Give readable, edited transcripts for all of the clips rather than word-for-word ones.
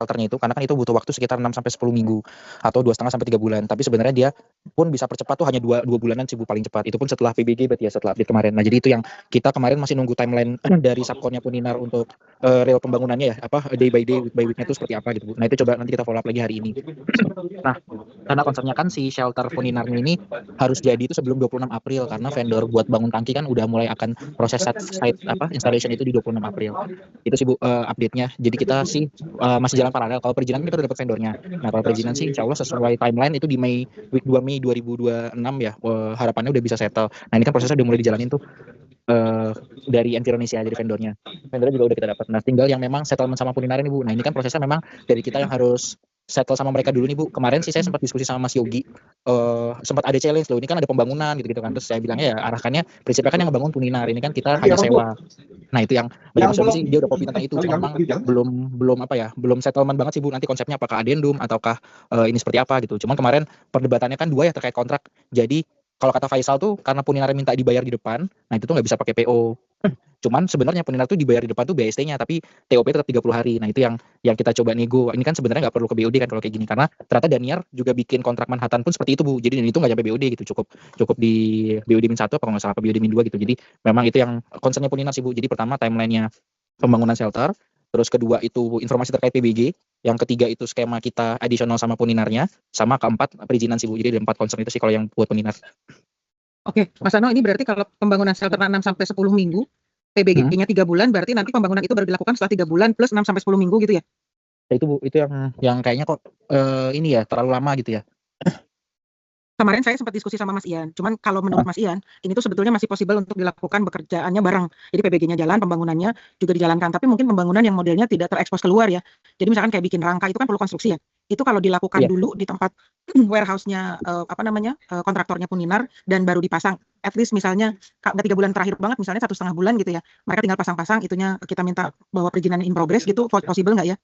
shelternya itu, karena kan itu butuh waktu sekitar 6 sampai 10 minggu atau 2,5 sampai 3 bulan. Tapi sebenarnya dia pun bisa percepat tuh hanya 2 bulanan sih Bu paling cepat. Itu pun setelah PBG berarti ya, setelah update kemarin. Nah, jadi itu yang kita kemarin masih nunggu timeline dari subkonnya Puninar untuk real pembangunannya ya, day by day, week by week-nya itu seperti apa gitu Bu. Nah, itu coba nanti kita follow up lagi hari ini. Nah, karena konsepnya kan si shelter Puninarnya ini harus jadi itu sebelum 26 April, karena vendor buat bangun tangki kan udah mulai akan proses site installation itu di 26 April. Itu sih Bu update-nya. Jadi kita sih masih jalan paralel. Kalau perizinan kita udah dapat vendornya. Nah, kalau perizinan sih insya Allah sesuai timeline itu di week 2 Mei 2026 ya, harapannya udah bisa settle. Nah, ini kan prosesnya udah mulai dijalanin tuh dari Environesia, dari vendornya juga udah kita dapat. Nah, tinggal yang memang settlement sama Puninar ini Bu. Nah, ini kan prosesnya memang dari kita yang harus settle sama mereka dulu nih Bu. Kemarin sih saya sempat diskusi sama Mas Yogi, sempat ada challenge loh, ini kan ada pembangunan gitu-gitu kan. Terus saya bilangnya ya arahkannya prinsipnya kan yang membangun Puninar, ini kan kita hanya sewa. Nah, itu yang bagi Mas Yogi sih dia udah kopi tentang itu, cuma memang belum settlement banget sih Bu, nanti konsepnya apakah addendum ataukah ini seperti apa gitu. Cuman kemarin perdebatannya kan dua ya terkait kontrak. Jadi kalau kata Faisal tuh karena Puninar minta dibayar di depan, nah itu tuh nggak bisa pakai PO. Cuman sebenarnya Puninar tuh dibayar di depan tuh BST-nya, tapi TOP tetap 30 hari. Nah, itu yang kita coba nego. Ini kan sebenarnya nggak perlu ke BOD kan kalau kayak gini, karena ternyata Daniar juga bikin kontrak Manhattan pun seperti itu Bu. Jadi itu nggak sampai BOD gitu, cukup di BOD min 1 apa kalau nggak salah, apa BOD min 2 gitu. Jadi memang itu yang concernnya Puninar sih Bu. Jadi pertama timeline-nya pembangunan shelter, terus kedua itu informasi terkait PBG, yang ketiga itu skema kita additional sama Puninarnya, sama keempat perizinan sih Bu. Jadi ada 4 concern itu sih kalau yang buat Puninar. Oke, Mas Ano, ini berarti kalau pembangunan shelter 6 sampai 10 minggu, PBG-nya 3 bulan, berarti nanti pembangunan itu baru dilakukan setelah 3 bulan plus 6 sampai 10 minggu gitu ya? Ya itu Bu, itu yang kayaknya kok ini ya terlalu lama gitu ya. Kemarin saya sempat diskusi sama Mas Ian, cuman kalau menurut Mas Ian, ini tuh sebetulnya masih possible untuk dilakukan bekerjaannya bareng. Jadi PBG-nya jalan, pembangunannya juga dijalankan, tapi mungkin pembangunan yang modelnya tidak terekspos keluar ya. Jadi misalkan kayak bikin rangka itu kan perlu konstruksi ya. Itu kalau dilakukan dulu di tempat warehouse-nya kontraktornya Puninar dan baru dipasang. At least misalnya nggak 3 bulan terakhir banget, misalnya 1,5 bulan gitu ya. Mereka tinggal pasang-pasang, itunya kita minta bahwa perizinan in progress gitu, possible nggak ya?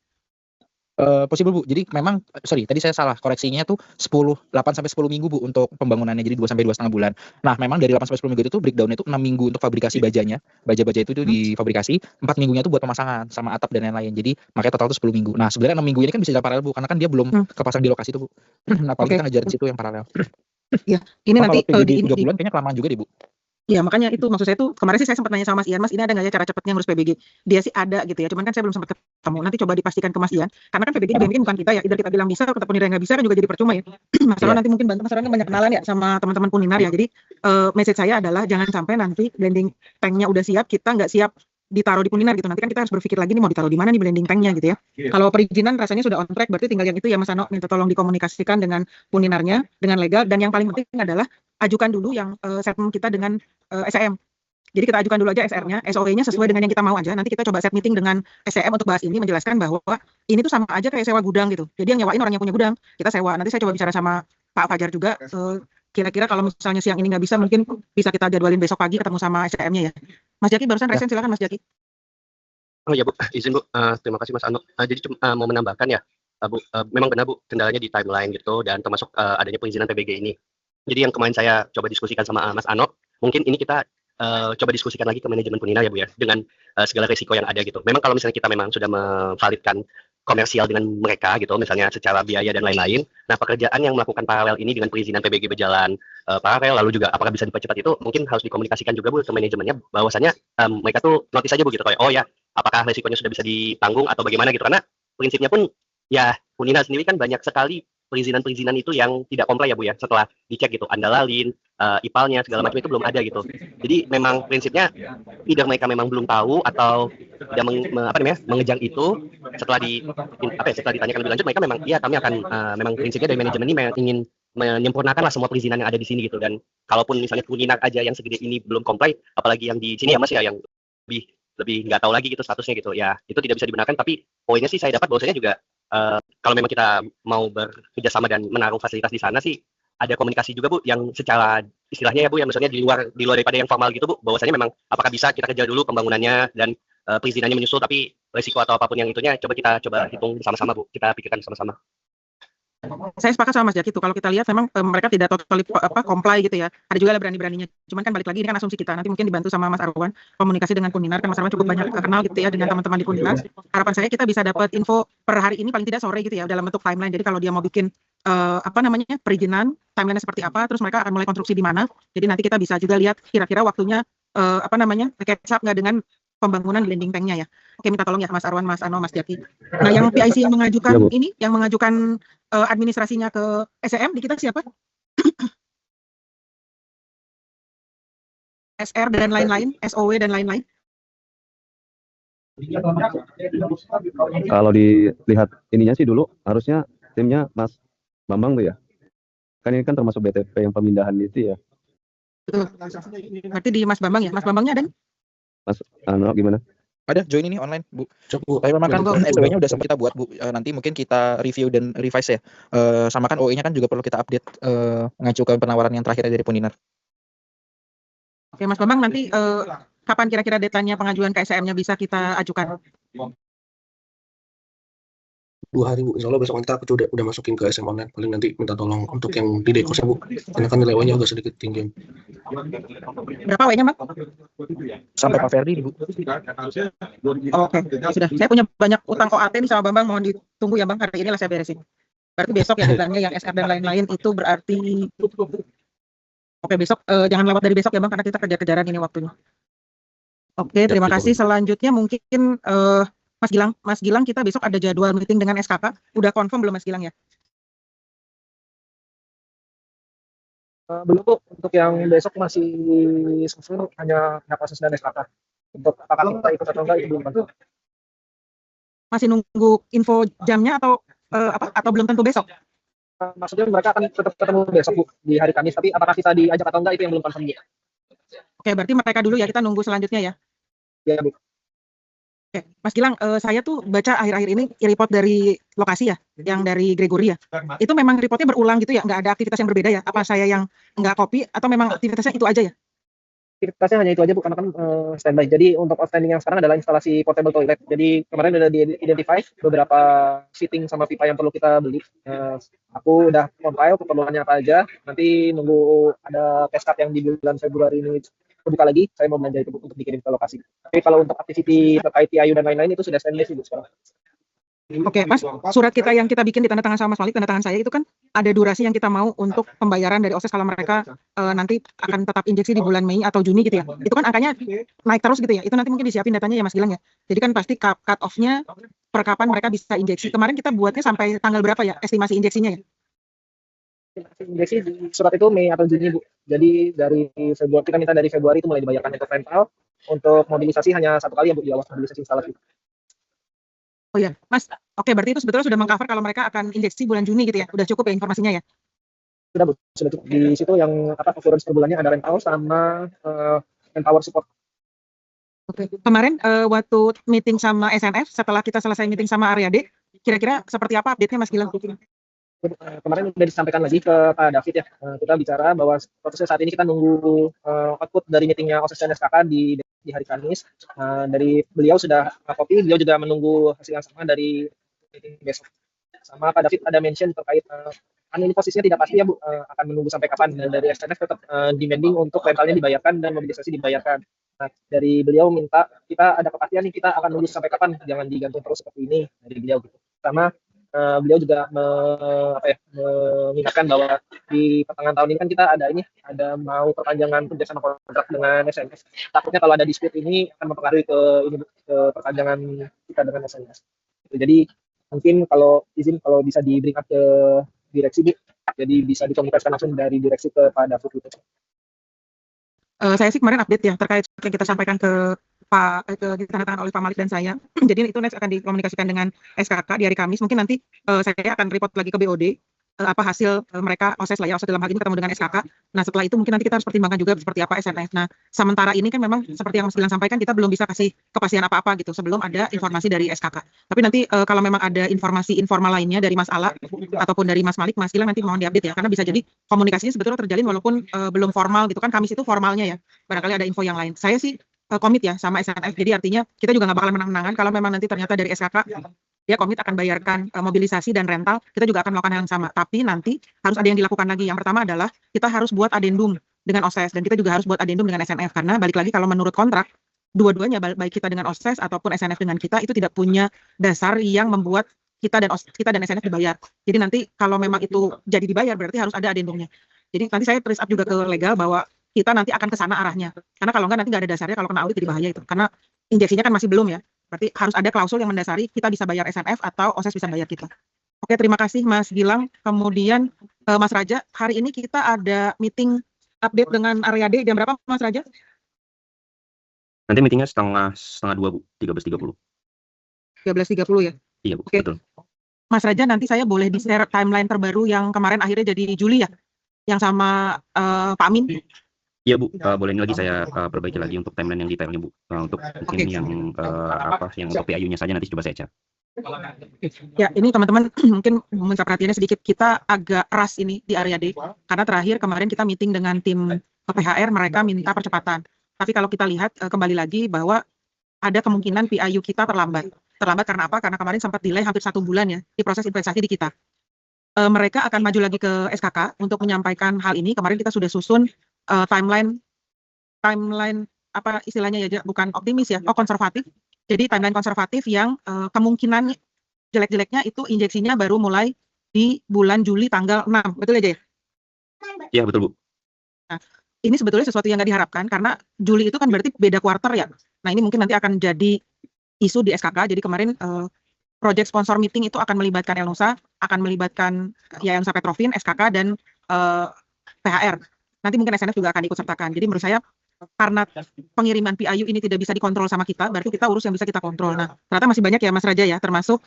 Possible Bu. Jadi memang tadi saya salah, koreksinya tuh 8 sampai 10 minggu Bu untuk pembangunannya, jadi 2 sampai 2,5 bulan. Nah, memang dari 8 sampai 10 minggu itu tuh breakdown-nya itu 6 minggu untuk fabrikasi bajanya. Baja-baja itu tuh difabrikasi, 4 minggunya tuh buat pemasangan sama atap dan lain-lain. Jadi makanya total tuh 10 minggu. Nah, sebenarnya 6 minggu ini kan bisa jalan paralel Bu, karena kan dia belum kepasang di lokasi tuh Bu. Nah, paling kita ngejar di situ yang paralel. Iya, ini nanti kalau PBG 3 bulan kayaknya kelamaan juga deh Bu. Iya, makanya itu maksud saya tuh kemarin sih saya sempat nanya sama Mas Ian, Mas ini ada nggak ya cara cepatnya ngurus PBG? Dia sih ada gitu ya, cuman kan saya belum sempat ketemu. Nanti coba dipastikan ke Mas Ian, karena kan PBG juga yang bikin bukan kita ya. Either kita bilang bisa, atau Puninar nggak bisa kan juga jadi percuma ya. Mas Ron nanti mungkin bantu, Mas Ron kan banyak kenalan ya sama teman-teman Puninar ya. Jadi message saya adalah jangan sampai nanti blending tanknya udah siap, kita nggak siap ditaruh di Puninar gitu. Nanti kan kita harus berpikir lagi nih mau ditaruh di mana nih blending tanknya gitu ya. Kalau perizinan rasanya sudah on track, berarti tinggal yang itu ya Mas Ano, minta tolong dikomunikasikan dengan Puninarnya dengan legal, dan yang paling penting adalah ajukan dulu yang settlement kita dengan SCM. Jadi kita ajukan dulu aja SR-nya, SOE-nya sesuai dengan yang kita mau aja. Nanti kita coba set meeting dengan SCM untuk bahas ini, menjelaskan bahwa ini tuh sama aja kayak sewa gudang gitu. Jadi yang nyewain orang yang punya gudang, kita sewa. Nanti saya coba bicara sama Pak Fajar juga, kira-kira kalau misalnya siang ini nggak bisa, mungkin bisa kita jadwalin besok pagi ketemu sama SCM-nya ya. Mas Jaki barusan resen, silakan Mas Jaki. Oh ya Bu, izin Bu, terima kasih Mas Ano. Jadi mau menambahkan ya, Bu, memang benar Bu, kendalanya di timeline gitu, dan termasuk adanya perizinan PBG ini. Jadi yang kemarin saya coba diskusikan sama Mas Ano, mungkin ini kita coba diskusikan lagi ke manajemen Puninar ya Bu ya, dengan segala risiko yang ada gitu. Memang kalau misalnya kita memang sudah memvalidkan komersial dengan mereka gitu, misalnya secara biaya dan lain-lain, nah pekerjaan yang melakukan paralel ini dengan perizinan PBG berjalan paralel, lalu juga apakah bisa dipercepat itu mungkin harus dikomunikasikan juga Bu ke manajemennya, bahwasanya mereka tuh notice aja Bu gitu, kayak oh ya apakah risikonya sudah bisa ditanggung atau bagaimana gitu, karena prinsipnya pun ya Puninar sendiri kan banyak sekali perizinan-perizinan itu yang tidak komplai ya Bu ya, setelah dicek gitu, andalalin, IPAL-nya segala macam itu belum ada gitu. Jadi memang prinsipnya either mereka memang belum tahu atau tidak mengejar itu. Setelah ditanyakan lebih lanjut, mereka memang iya kami akan memang prinsipnya dari manajemen ini memang ingin menyempurnakan lah semua perizinan yang ada di sini gitu. Dan kalaupun misalnya Puninar aja yang segede ini belum komplai, apalagi yang di sini ya Mas ya, yang lebih nggak tahu lagi gitu statusnya gitu ya, itu tidak bisa dibenarkan. Tapi poinnya sih saya dapat bahwasanya juga kalau memang kita mau bekerjasama dan menaruh fasilitas di sana sih ada komunikasi juga Bu, yang secara istilahnya ya Bu, yang maksudnya di luar daripada yang formal gitu Bu, bahwasanya memang apakah bisa kita kerja dulu pembangunannya dan perizinannya menyusul, tapi risiko atau apapun yang itunya coba hitung bersama-sama Bu, kita pikirkan sama-sama. Saya sepakat sama Mas Jaki tuh, kalau kita lihat memang mereka tidak totally comply gitu ya. Ada juga lah berani-beraninya. Cuman kan balik lagi ini kan asumsi kita. Nanti mungkin dibantu sama Mas Arwan komunikasi dengan Kuninar, kan Mas Arwan cukup banyak kenal gitu ya dengan teman-teman di Kuninar. Harapan saya kita bisa dapat info per hari ini paling tidak sore gitu ya dalam bentuk timeline. Jadi kalau dia mau bikin perizinan, timeline seperti apa, terus mereka akan mulai konstruksi di mana. Jadi nanti kita bisa juga lihat kira-kira waktunya catch up nggak dengan pembangunan landing tank-nya ya. Oke, minta tolong ya Mas Arwan, Mas Ano, Mas Jaki. Nah, yang PIC yang mengajukan Ya, Bu. ini, yang mengajukan administrasinya ke SEM di kita siapa? SR dan lain-lain, SOW dan lain-lain. Kalau dilihat ininya sih dulu harusnya timnya Mas Bambang tuh ya. Kan ini kan termasuk BTP yang pemindahan itu ya. Betul. Berarti di Mas Bambang ya. Mas Bambangnya ada? Mas Ano gimana? Ada join ini online, Bu. Bu. Tapi memang kan Monggo. SOW-nya udah sempat kita buat, Bu. Nanti mungkin kita review dan revise ya. Sama kan OE-nya kan juga perlu kita update, mengajukan penawaran yang terakhir dari Poninar. Oke, Mas Bambang, nanti kapan kira-kira deadline-nya pengajuan KSM-nya bisa kita ajukan? 2 hari Bu, insya Allah besok kita udah masukin ke SM online. Paling nanti minta tolong untuk yang di dekosnya Bu, karena kan nilai W-nya agak sedikit tinggi. Berapa W-nya, Mas? Sampai Pak Ferdi, Bu. Oke, sudah. Saya punya banyak utang OAT nih sama Bambang, mohon ditunggu ya Bang, hari ini lah saya beresin. Berarti besok ya deadline-nya yang SR dan lain-lain itu berarti oke, besok jangan lewat dari besok ya Bang, karena kita kejar-kejaran ini waktunya. Oke, terima kasih. Selanjutnya mungkin Mas Gilang kita besok ada jadwal meeting dengan SKK. Udah confirm belum Mas Gilang ya? Belum Bu, untuk yang besok masih susun hanya pihak proses dan SKK. Untuk apakah kita ikut atau enggak itu belum tentu. Masih nunggu info jamnya atau belum tentu besok? Maksudnya mereka akan tetap ketemu besok Bu, di hari Kamis, tapi apakah kita diajak atau enggak itu yang belum confirm Bu. Oke, berarti mereka dulu ya, kita nunggu selanjutnya ya. Ya Bu. Oke, Mas Gilang, saya tuh baca akhir-akhir ini report dari lokasi ya, yang dari Gregory ya. Itu memang reportnya berulang gitu ya, nggak ada aktivitas yang berbeda ya? Apa saya yang nggak copy atau memang aktivitasnya itu aja ya? Aktivitasnya hanya itu aja Bu, karena kan standby. Jadi untuk outstanding yang sekarang adalah instalasi portable toilet. Jadi kemarin udah di-identify beberapa fitting sama pipa yang perlu kita beli. Aku udah compile keperluannya apa aja. Nanti nunggu ada test cut yang di bulan Februari ini buka lagi, saya mau belanja itu Bu, untuk dikirim ke lokasi. Tapi kalau untuk aktiviti terkait TIU dan lain-lain itu sudah standby sih Bu sekarang. Oke, Mas, surat kita yang kita bikin di tanda tangan sama Mas Malik, tanda tangan saya itu kan ada durasi yang kita mau untuk pembayaran dari OSES kalau mereka nanti akan tetap injeksi di bulan Mei atau Juni gitu ya. Itu kan angkanya naik terus gitu ya. Itu nanti mungkin disiapin datanya ya Mas Gilang ya. Jadi kan pasti cut off-nya per kapan mereka bisa injeksi. Kemarin kita buatnya sampai tanggal berapa ya estimasi injeksinya ya? Injeksi di surat itu Mei atau Juni Bu. Jadi dari Februari, kita minta dari Februari itu mulai dibayarkan untuk rental. Untuk mobilisasi hanya 1 kali ya Bu, di awal mobilisasi instalasi. Oh ya, Mas. Oke, berarti itu sebetulnya sudah mengcover kalau mereka akan injeksi bulan Juni gitu ya. Udah cukup ya informasinya ya? Sudah Bu, sudah cukup. Di situ yang occurrence per bulannya ada rental sama manpower support. Oke. Kemarin waktu meeting sama SNF, setelah kita selesai meeting sama Area D, kira-kira seperti apa update-nya Mas Gilang? Kemarin sudah disampaikan lagi ke Pak David ya. Kita bicara bahwa prosesnya saat ini kita nunggu output dari meetingnya OSES dan SKK di hari Kamis. Dari beliau sudah copy, beliau juga menunggu hasil yang sama dari meeting besok. Sama Pak David ada mention terkait ini posisinya tidak pasti ya Bu, akan menunggu sampai kapan. Dan dari SNF tetap demanding untuk rentalnya dibayarkan dan mobilisasi dibayarkan. Nah, dari beliau minta kita ada kepastian nih, kita akan nunggu sampai kapan, jangan digantung terus seperti ini dari beliau gitu. Sama beliau juga mengingatkan bahwa di pertengahan tahun ini kan kita ada mau perpanjangan kerjasama kontrak dengan SNS. Takutnya kalau ada dispute ini akan mempengaruhi ke perpanjangan kita dengan SNS. Jadi mungkin kalau bisa di bring up ke direksi Bu, jadi bisa dikomunikasikan langsung dari direksi ke Pak David gitu. Saya sih kemarin update ya terkait yang kita sampaikan ke ditandatangani oleh Pak Malik dan saya. Jadi itu next akan dikomunikasikan dengan SKK di hari Kamis. Mungkin nanti saya akan report lagi ke BOD apa hasil mereka OSES lah ya, OSES dalam hal ini ketemu dengan SKK. Nah setelah itu mungkin nanti kita harus pertimbangkan juga seperti apa SNF. Nah sementara ini kan memang seperti yang Mas Gilang sampaikan, kita belum bisa kasih kepastian apa-apa gitu sebelum ada informasi dari SKK. Tapi nanti kalau memang ada informasi informal lainnya dari Mas Ala ataupun dari Mas Malik, Mas Gilang nanti mohon diupdate ya, karena bisa jadi komunikasinya sebetulnya terjalin walaupun belum formal gitu kan. Kamis itu formalnya ya, barangkali ada info yang lain. Saya sih komit ya sama SNF, jadi artinya kita juga nggak bakalan menang-menangan kalau memang nanti ternyata dari SKK dia komit akan bayarkan mobilisasi dan rental, kita juga akan melakukan hal yang sama. Tapi nanti harus ada yang dilakukan lagi. Yang pertama adalah kita harus buat adendum dengan OSES dan kita juga harus buat adendum dengan SNF karena balik lagi kalau menurut kontrak dua-duanya baik kita dengan OSES ataupun SNF dengan kita itu tidak punya dasar yang membuat kita dan SNF dibayar. Jadi nanti kalau memang itu jadi dibayar berarti harus ada adendumnya. Jadi nanti saya trace up juga ke legal bahwa kita nanti akan ke sana arahnya. Karena kalau enggak nanti nggak ada dasarnya kalau kena audit jadi bahaya itu. Karena injeksinya kan masih belum ya. Berarti harus ada klausul yang mendasari kita bisa bayar SNF atau OSES bisa bayar kita. Oke, terima kasih Mas Gilang. Kemudian Mas Raja, hari ini kita ada meeting update dengan area D jam berapa Mas Raja? Nanti meetingnya setengah 2 Bu, 13.30. 13.30 ya. Iya Bu, Oke. betul. Mas Raja, nanti saya boleh di-share timeline terbaru yang kemarin akhirnya jadi Juli ya? Yang sama Pak Amin? Iya Bu, boleh ini lagi saya perbaiki lagi untuk timeline yang detailnya Bu. Untuk mungkin Oke. yang yang untuk PAU-nya saja nanti coba saya cek. Ya, ini teman-teman mungkin minta perhatiannya sedikit. Kita agak ras ini di area D. Karena terakhir kemarin kita meeting dengan tim PHR, mereka minta percepatan. Tapi kalau kita lihat kembali lagi bahwa ada kemungkinan PAU kita terlambat. Terlambat karena apa? Karena kemarin sempat delay hampir 1 bulan ya di proses investasi di kita. Mereka akan maju lagi ke SKK untuk menyampaikan hal ini. Kemarin kita sudah susun timeline apa istilahnya ya, bukan optimis ya, konservatif. Jadi timeline konservatif yang kemungkinan jelek-jeleknya itu injeksinya baru mulai di bulan Juli tanggal 6. Betul aja ya? Iya betul Bu. Nah, ini sebetulnya sesuatu yang nggak diharapkan karena Juli itu kan berarti beda kuarter ya. Nah ini mungkin nanti akan jadi isu di SKK. Jadi kemarin project sponsor meeting itu akan melibatkan Elnusa, akan melibatkan Yayasan Petrofin, SKK dan PHR. Nanti mungkin SNF juga akan ikut sertakan. Jadi menurut saya karena pengiriman PAU ini tidak bisa dikontrol sama kita, berarti kita urus yang bisa kita kontrol. Nah, ternyata masih banyak ya Mas Raja ya, termasuk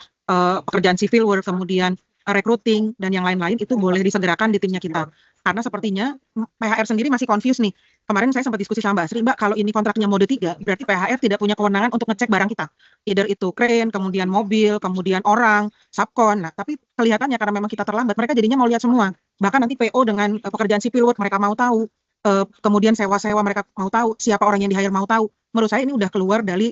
pekerjaan civil work, kemudian recruiting dan yang lain-lain itu boleh disegerakan di timnya kita. Karena sepertinya PHR sendiri masih confused nih. Kemarin saya sempat diskusi sama Mbak Sri, Mbak, kalau ini kontraknya mode 3, berarti PHR tidak punya kewenangan untuk ngecek barang kita. Either itu crane, kemudian mobil, kemudian orang, subkon. Nah, tapi kelihatannya karena memang kita terlambat, mereka jadinya mau lihat semua. Bahkan nanti PO dengan pekerjaan civil work mereka mau tahu. Kemudian sewa-sewa mereka mau tahu, siapa orang yang di-hire mau tahu. Menurut saya ini udah keluar dari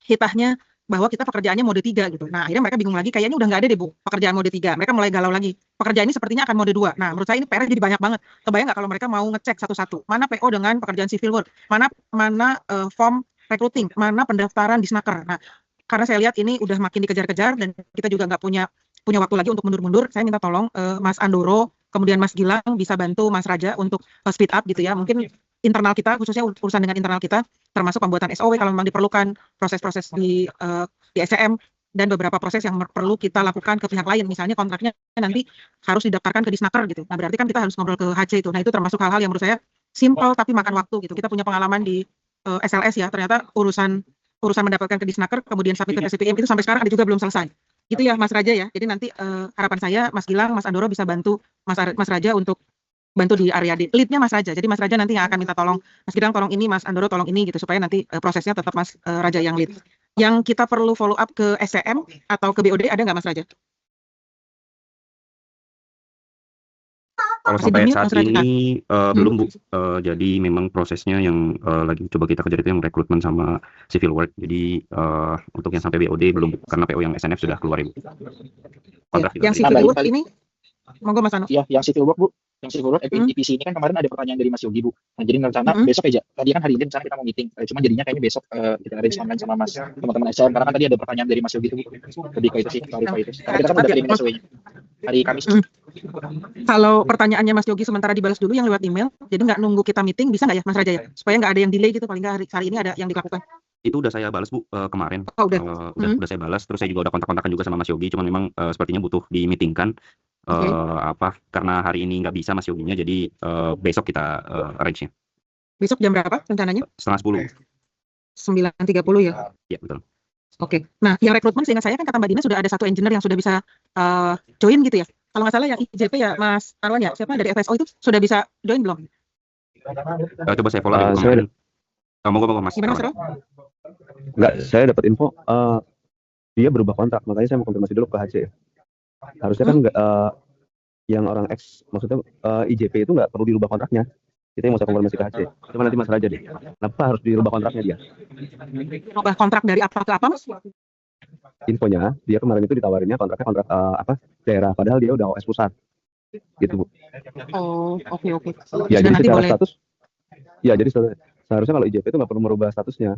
hitahnya bahwa kita pekerjaannya mode 3 gitu. Nah, akhirnya mereka bingung lagi, kayaknya udah nggak ada deh Bu, pekerjaan mode 3. Mereka mulai galau lagi. Pekerjaan ini sepertinya akan mode 2. Nah, menurut saya ini PR jadi banyak banget. Kebayang nggak kalau mereka mau ngecek satu-satu, mana PO dengan pekerjaan civil work, mana form recruiting, mana pendaftaran di Snaker. Nah, karena saya lihat ini udah makin dikejar-kejar dan kita juga nggak punya waktu lagi untuk mundur-mundur, saya minta tolong Mas Andoro, kemudian Mas Gilang bisa bantu Mas Raja untuk speed up gitu ya. Mungkin internal kita, khususnya urusan dengan internal kita, termasuk pembuatan SOW kalau memang diperlukan, proses-proses di SCM, dan beberapa proses yang perlu kita lakukan ke pihak lain. Misalnya kontraknya nanti harus didaftarkan ke Disnaker gitu. Nah, berarti kan kita harus ngobrol ke HC itu. Nah, itu termasuk hal-hal yang menurut saya simple tapi makan waktu gitu. Kita punya pengalaman di SLS ya, ternyata urusan mendapatkan ke Disnaker, kemudian sampai ke SPM itu sampai sekarang ada juga belum selesai. Gitu ya Mas Raja ya. Jadi nanti harapan saya Mas Gilang, Mas Andoro bisa bantu Mas Raja untuk bantu di area di leadnya Mas Raja. Jadi Mas Raja nanti yang akan minta tolong Mas Gilang tolong ini, Mas Andoro tolong ini gitu supaya nanti prosesnya tetap Mas Raja yang lead. Yang kita perlu follow up ke SCM atau ke BOD ada nggak Mas Raja? Kalau Masih sampai di-mute, saat Mas Raja? ini belum Bu. Jadi memang prosesnya yang lagi coba kita kejar itu yang rekrutmen sama civil work. Jadi untuk yang sampai BOD belum Bu, karena PO yang SNF sudah keluar Ibu. Kontrak Ya, yang juga. civil work ini monggo Mas Ano. Ya, yang civil work Bu, yang civil work EPC ini kan kemarin ada pertanyaan dari Mas Yogi Bu. Nah, jadi rencana besok aja. Tadi kan hari ini rencana kita mau meeting, cuma jadinya kayaknya besok kita arrange online sama Mas teman-teman SCM karena kan tadi ada pertanyaan dari Mas Yogi itu Bu. Lebih ke itu sih, clarify itu. Karena kita kan udah kirim SOW-nya hari Kamis. Kalau pertanyaannya Mas Yogi sementara dibalas dulu yang lewat email, jadi nggak nunggu kita meeting, bisa nggak ya Mas Raja ya? Supaya nggak ada yang delay gitu, paling nggak hari ini ada yang dilakukan. Itu udah saya balas Bu kemarin. Oh, udah. Udah saya balas. Terus saya juga udah kontak-kontakan juga sama Mas Yogi. Cuman memang sepertinya butuh di meetingkan. Karena hari ini nggak bisa Mas Yoginya, jadi besok kita arrange-nya. Besok jam berapa rencananya? Setengah 10. 9.30 ya? Ya betul. Oke. Nah, yang rekrutmen seingat saya kan kata Mbak Dina sudah ada 1 engineer yang sudah bisa join gitu ya. Kalau nggak salah yang IJP ya Mas Arwan ya, siapa dari FSO itu sudah bisa join belum? Coba saya follow Bu kemarin. Monggo Mas. Gimana Mas Arwan? Enggak, saya dapat info dia berubah kontrak, makanya saya mau konfirmasi dulu ke HC. Harusnya kan yang orang maksudnya IJP itu nggak perlu dirubah kontraknya. Kita yang mau saya konfirmasi ke HC. Cuma nanti Mas Raja deh. Kenapa harus dirubah kontraknya dia? Rubah kontrak dari apa ke apa Mas? infonya dia kemarin itu ditawarinnya kontraknya kontrak daerah, padahal dia udah OS pusat gitu Bu. Oh, oke. Ya Sudah jadi nanti secara boleh. status, ya jadi seharusnya kalau IJP itu nggak perlu merubah statusnya,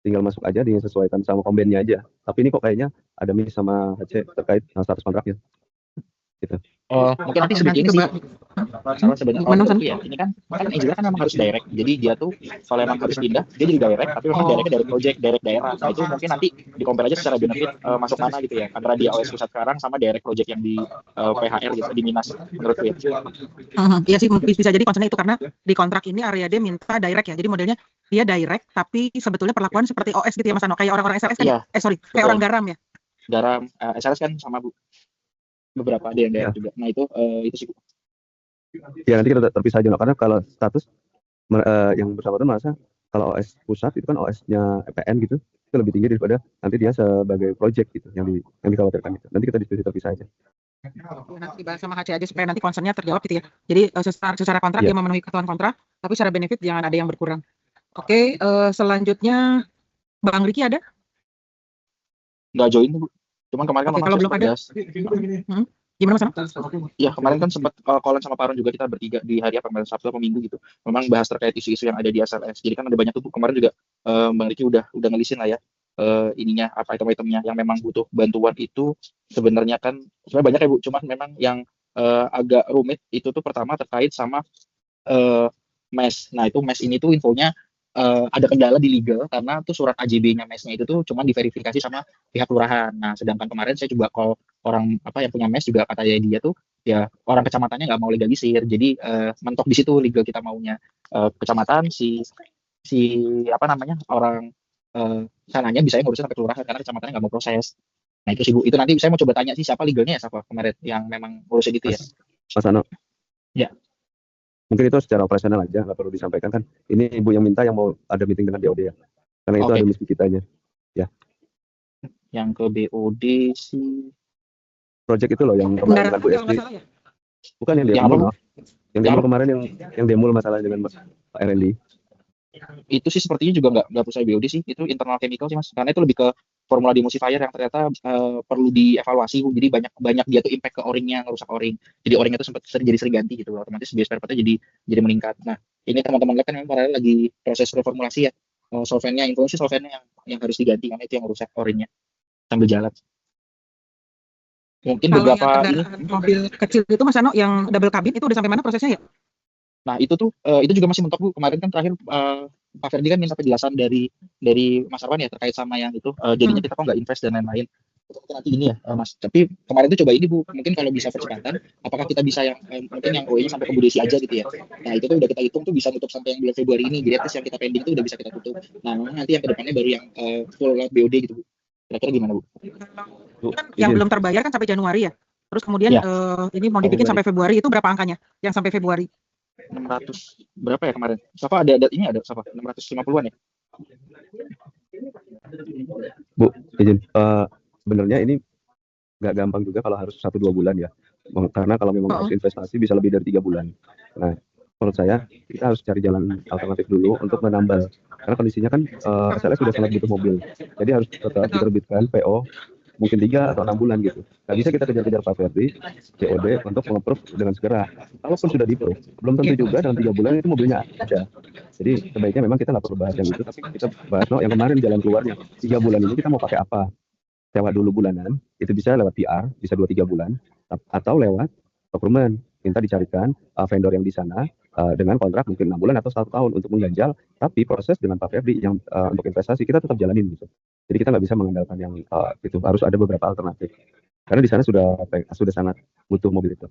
tinggal masuk aja disesuaikan sama kombennya aja. Tapi ini kok kayaknya ada miss sama HC terkait status kontraknya. Gitu. Mungkin nanti Oke, nanti ini sih coba. masalah sebenarnya Gimana, San? menurutku ya, ini kan engineer kan memang harus direct. Jadi dia tuh kalau emang harus pindah, dia jadi direct, tapi memang Oh. directnya dari project, direct daerah. Nah itu mungkin nanti di compare aja secara benefit masuk mana gitu ya, antara di OS pusat sekarang sama direct project yang di PHR gitu, di Minas menurutku ya. Iya sih, bisa jadi concernnya itu karena di kontrak ini Aryade minta direct ya. Jadi modelnya dia direct, tapi sebetulnya perlakuan seperti OS gitu ya Mas Ano. Kayak orang-orang SLS kan? Iya, Kayak betul. orang garam ya. Garam SLS kan sama Bu, beberapa ada yang direct juga. Nah itu sih Bu. Ya nanti kita terpisah aja, karena kalau status yang bersangkutan merasa kalau OS pusat itu kan OS-nya EPN gitu, itu lebih tinggi daripada nanti dia sebagai project gitu yang dikhawatirkan itu. Nanti kita diskusi terpisah aja. Nanti dibahas sama HC aja supaya nanti concernnya terjawab gitu ya. Jadi secara kontrak Iya. dia memenuhi ketentuan kontrak, tapi secara benefit jangan ada yang berkurang. Oke, selanjutnya Bang Riki ada? Nggak join tuh Bu. Cuman kemarin kan Oke, memang kalau saya belum ada. bahas. Gimana Mas Ano? Ya kemarin kan sempat callan sama Parun juga, kita bertiga di hari apa kemarin, Sabtu atau Minggu gitu. Memang bahas terkait isu-isu yang ada di SLS. Jadi kan ada banyak tuh Bu. Kemarin juga Bang Riki udah ngelisin lah ya ininya apa item-itemnya yang memang butuh bantuan itu sebenarnya kan sebenarnya banyak ya Bu. Cuman memang yang agak rumit itu tuh pertama terkait sama MES. Nah itu MES ini tuh infonya ada kendala di legal karena tuh surat AJB-nya MES-nya itu tuh cuman diverifikasi sama pihak kelurahan. Nah, sedangkan kemarin saya coba call orang yang punya MES juga, katanya dia tuh ya orang kecamatannya nggak mau legalisir. Jadi mentok di situ legal kita maunya. Kecamatan si apa namanya orang sananya bisa ngurusin sampai kelurahan karena kecamatannya nggak mau proses. Nah itu sih Bu, itu nanti saya mau coba tanya sih siapa legalnya ya, siapa kemarin yang memang ngurusin itu ya. Mas Ano. Ya. Mungkin itu secara operasional aja, nggak perlu disampaikan kan. Ini Ibu yang minta yang mau ada meeting dengan BOD ya. Karena itu Oke. ada misi kitanya. Yang ke BOD sih Project itu loh yang kemarin dengan Bu Kendaraan SD. kalau nggak salah ya? Bukan yang Yang demo, apa, Bu? yang demo kemarin yang demo masalah dengan Pak RLD. Itu sih sepertinya juga nggak percaya BOD sih, itu internal chemical sih Mas, karena itu lebih ke formula demulsifier yang ternyata perlu dievaluasi. Jadi banyak dia tuh impact ke o-ringnya, ngerusak o-ring. Jadi o-ringnya tuh sempat sering ganti gitu, otomatis biaya spare partnya jadi meningkat. Nah ini teman-teman lab kan memang paralel lagi proses reformulasi ya, solventnya influensi solventnya yang harus diganti karena itu yang merusak o-ringnya sambil jalan. Mungkin Kalau yang beberapa ini. kendaraan mobil kecil itu Mas Ano yang double cabin itu udah sampai mana prosesnya ya? Nah itu tuh itu juga masih mentok Bu. Kemarin kan terakhir Pak Ferdi kan minta penjelasan dari Mas Arwan ya terkait sama yang itu jadinya kita kok nggak invest dan lain-lain. Itu nanti ini ya Mas. Tapi kemarin tuh coba ini Bu, mungkin kalau bisa percepatan, apakah kita bisa yang mungkin yang OE sampai ke Bu Desi aja gitu ya. Nah itu tuh udah kita hitung tuh bisa tutup sampai yang bulan Februari ini. Jadi atas yang kita pending tuh udah bisa kita tutup. Nah nanti yang kedepannya baru yang full BOD gitu Bu. Kira-kira gimana Bu? Kan yang belum terbayar kan sampai Januari ya. Terus kemudian Ya. ini mau dibikin sampai Februari, itu berapa angkanya? Yang sampai Februari? 600 berapa ya kemarin? Siapa ada ini ada siapa? 650-an ya? Bu, izin. Sebenarnya ini nggak gampang juga kalau harus 1-2 bulan ya. Karena kalau memang harus investasi bisa lebih dari 3 bulan. Nah, menurut saya kita harus cari jalan alternatif dulu untuk menambal. Karena kondisinya kan SLS sudah sangat butuh mobil. Jadi harus tetap diterbitkan PO mungkin 3 atau 6 bulan gitu. Nggak bisa kita kejar-kejar Pak Ferdi, COD untuk meng-approve dengan segera. Kalaupun sudah di-approve, belum tentu juga dalam 3 bulan itu mobilnya ada. Jadi sebaiknya memang kita nggak perlu bahas yang itu, tapi kita bahas yang kemarin jalan keluarnya. 3 bulan ini kita mau pakai apa? Sewa dulu bulanan, itu bisa lewat PR, bisa 2-3 bulan, atau lewat procurement. Minta dicarikan vendor yang di sana dengan kontrak mungkin 6 bulan atau 1 tahun untuk mengganjal, tapi proses dengan Pak Ferdi yang untuk investasi kita tetap jalanin gitu. Jadi kita nggak bisa mengandalkan yang itu, harus ada beberapa alternatif. Karena di sana sudah sangat butuh mobil itu.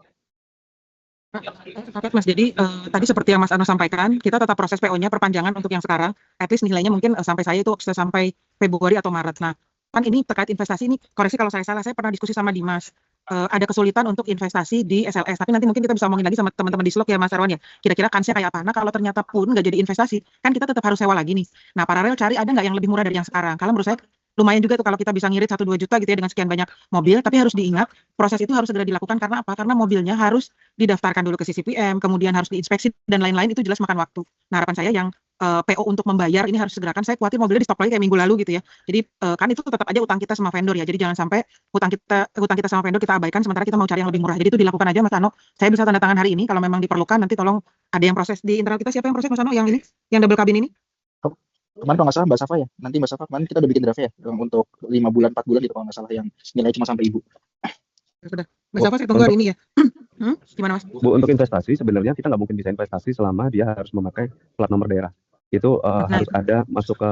Mas, jadi tadi seperti yang Mas Ano sampaikan, kita tetap proses PO-nya perpanjangan untuk yang sekarang, at least nilainya mungkin sampai saya itu sampai Februari atau Maret. Nah, kan ini terkait investasi ini, koreksi kalau saya salah, saya pernah diskusi sama Dimas, ada kesulitan untuk investasi di SLS, tapi nanti mungkin kita bisa omongin lagi sama teman-teman di Slok ya Mas Arwan ya, kira-kira kansnya kayak apa. Nah kalau ternyata pun nggak jadi investasi, kan kita tetap harus sewa lagi nih. Nah paralel cari ada nggak yang lebih murah dari yang sekarang, kalau menurut saya lumayan juga tuh kalau kita bisa ngirit 1-2 juta gitu ya dengan sekian banyak mobil, tapi harus diingat proses itu harus segera dilakukan karena apa? Karena mobilnya harus didaftarkan dulu ke CCPM, kemudian harus diinspeksi dan lain-lain, itu jelas makan waktu. Nah harapan saya yang PO untuk membayar ini harus segerakan. Saya khawatir mobilnya di stok lagi kayak minggu lalu gitu ya. Jadi kan itu tetap aja utang kita sama vendor ya. Jadi jangan sampai utang kita sama vendor kita abaikan sementara kita mau cari yang lebih murah. Jadi itu dilakukan aja Mas Ano. Saya bisa tanda tangan hari ini kalau memang diperlukan nanti tolong ada yang proses di internal kita. Siapa yang proses Mas Ano yang ini? Yang double cabin ini? Kemarin kalau nggak salah Mbak Safa ya, nanti Mbak Safa kemarin kita udah bikin draft ya, untuk 5 bulan, 4 bulan gitu kalau nggak salah, yang nilai cuma sampai Ibu. Sudah. Mas Safa saya tunggu hari ini ya. Gimana Mas? Bu, untuk investasi sebenarnya kita nggak mungkin bisa investasi selama dia harus memakai plat nomor daerah. Itu harus ada masuk ke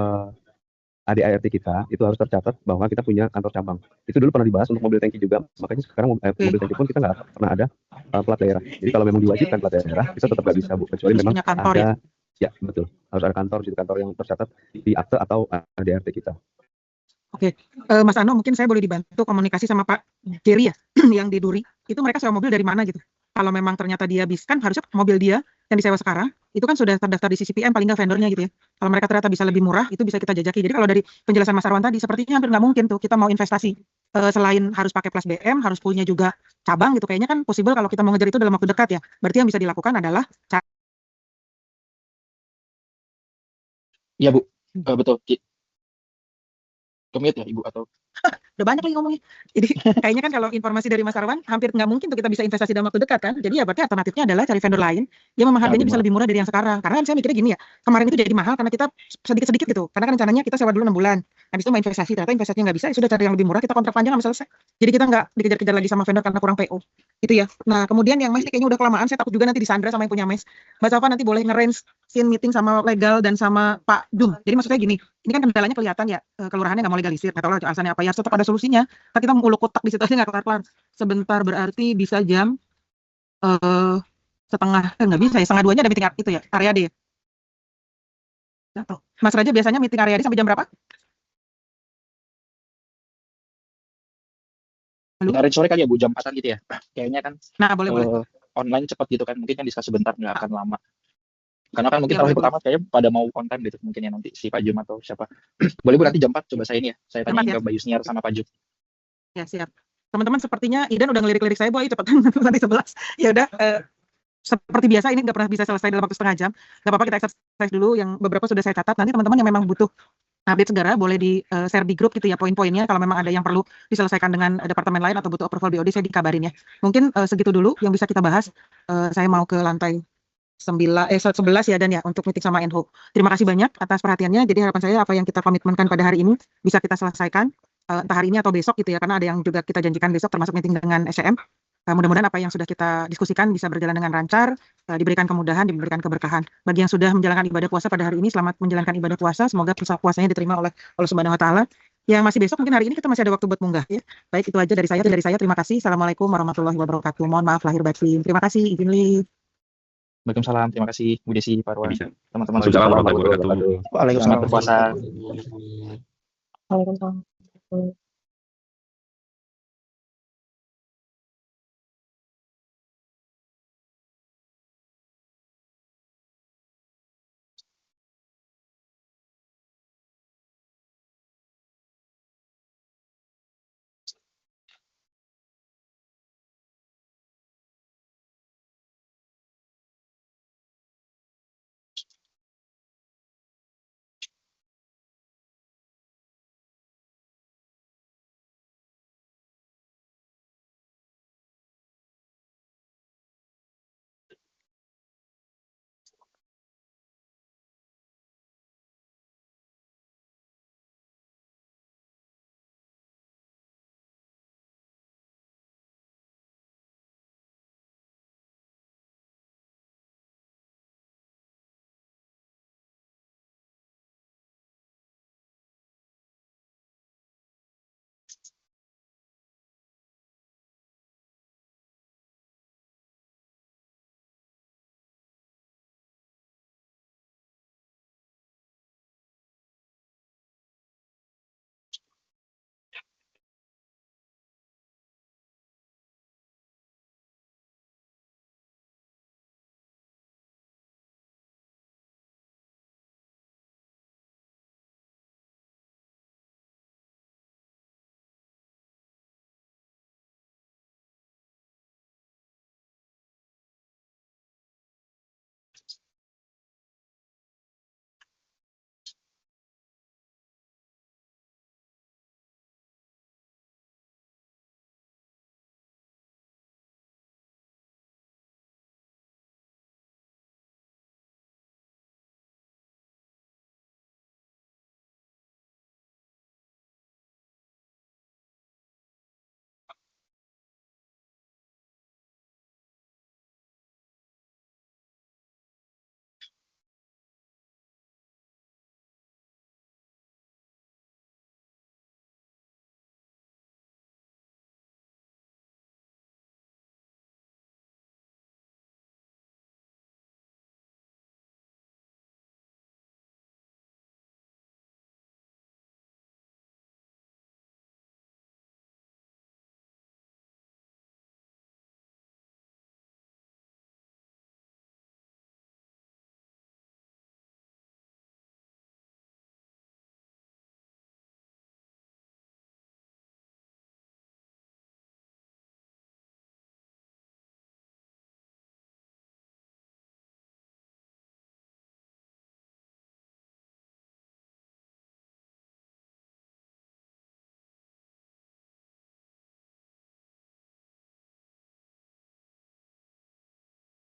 ADART kita, itu harus tercatat bahwa kita punya kantor cabang. Itu dulu pernah dibahas untuk mobil tangki juga, makanya sekarang mobil tangki pun kita nggak pernah ada plat daerah. Jadi kalau memang diwajibkan plat daerah, kita tetap nggak bisa Bu, kecuali Harus memang punya kantor ada, ya betul, harus ada kantor, jadi kantor yang tercatat di akte atau ADART kita. Mas Ano, mungkin saya boleh dibantu komunikasi sama Pak Jerry ya, yang di Duri. Itu mereka sewa mobil dari mana gitu? Kalau memang ternyata dia kan harusnya mobil dia yang disewa sekarang, itu kan sudah terdaftar di CCPM paling nggak vendornya gitu ya. Kalau mereka ternyata bisa lebih murah, itu bisa kita jajaki. Jadi kalau dari penjelasan Mas Arwan tadi, sepertinya hampir nggak mungkin tuh kita mau investasi. Selain harus pakai plus BM, harus punya juga cabang gitu. Kayaknya kan possible kalau kita mau ngejar itu dalam waktu dekat ya. Berarti yang bisa dilakukan adalah Iya Bu, betul. Commute ya Ibu atau? udah banyak lagi ngomongnya. Jadi kayaknya kan kalau informasi dari Mas Arwan hampir nggak mungkin tuh kita bisa investasi dalam waktu dekat kan. Jadi ya berarti alternatifnya adalah cari vendor lain yang memang harganya bisa lebih murah dari yang sekarang. Karena kan saya mikirnya gini ya, kemarin itu jadi mahal karena kita sedikit-sedikit gitu. Karena kan rencananya kita sewa dulu 6 bulan. Habis itu mau investasi, ternyata investasinya nggak bisa, ya sudah cari yang lebih murah, kita kontrak panjang sampai selesai. Jadi kita nggak dikejar-kejar lagi sama vendor karena kurang PO. Itu ya. Nah kemudian yang mes ini kayaknya udah kelamaan, saya takut juga nanti disandra sama yang punya mes. Mbak Safa nanti boleh nge-range meeting sama legal dan sama Pak Dum. Jadi maksudnya gini, ini kan kendalanya kelihatan ya, kelurahannya nggak mau legalisir, nggak tahu lah alasannya apa ya, tetap ada solusinya. Tapi kita uluk kotak di situ aja nggak kelar-kelar. Sebentar berarti bisa jam setengah, nggak bisa ya, setengah 2-nya ada meeting itu ya, area D ya. Mas Raja biasanya meeting area D sampai jam berapa? Hari sore kali ya Bu, jam 4-an gitu ya. Kayaknya kan Nah boleh. online cepat gitu kan, mungkin kan diskusi sebentar, nggak akan lama. Karena kan mungkin Ya, tahun boleh. pertama kayaknya pada mau on time gitu mungkin ya nanti si Pak Jum atau siapa. Boleh Bu, nanti jam 4 coba saya ini ya, saya Jam 4 tanyain ya? ke Mbak Yusniar sama Pak Jum. Ya siap. Teman-teman sepertinya Idan udah ngelirik-lirik saya, boy cepetan nanti 11. Ya udah, seperti biasa ini nggak pernah bisa selesai dalam waktu setengah jam. Nggak apa-apa, kita exercise dulu, yang beberapa sudah saya catat. Nanti teman-teman yang memang butuh update segera boleh di share di grup gitu ya, poin-poinnya. Kalau memang ada yang perlu diselesaikan dengan departemen lain atau butuh approval BOD, saya dikabarin ya. Mungkin segitu dulu yang bisa kita bahas. Saya mau ke lantai 11 ya, dan ya untuk meeting sama Enho. Terima kasih banyak atas perhatiannya. Jadi harapan saya apa yang kita komitmenkan pada hari ini bisa kita selesaikan entah hari ini atau besok gitu ya, karena ada yang juga kita janjikan besok termasuk meeting dengan SCM. Mudah-mudahan apa yang sudah kita diskusikan bisa berjalan dengan lancar, diberikan kemudahan, diberikan keberkahan. Bagi yang sudah menjalankan ibadah puasa pada hari ini, selamat menjalankan ibadah puasa. Semoga puasanya diterima oleh Allah Subhanahu wa taala. Yang masih besok, mungkin hari ini kita masih ada waktu buat munggah ya. Baik, itu aja dari saya. Terima kasih. Assalamualaikum warahmatullahi wabarakatuh. Mohon maaf lahir batin. Terima kasih. Izin live. Waalaikumsalam, terima kasih Bu Desi, Pak Arwan, Bisa. teman-teman. Waalaikumsalam warahmatullahi wabarakatuh. Selamat berpuasa. Waalaikumsalam.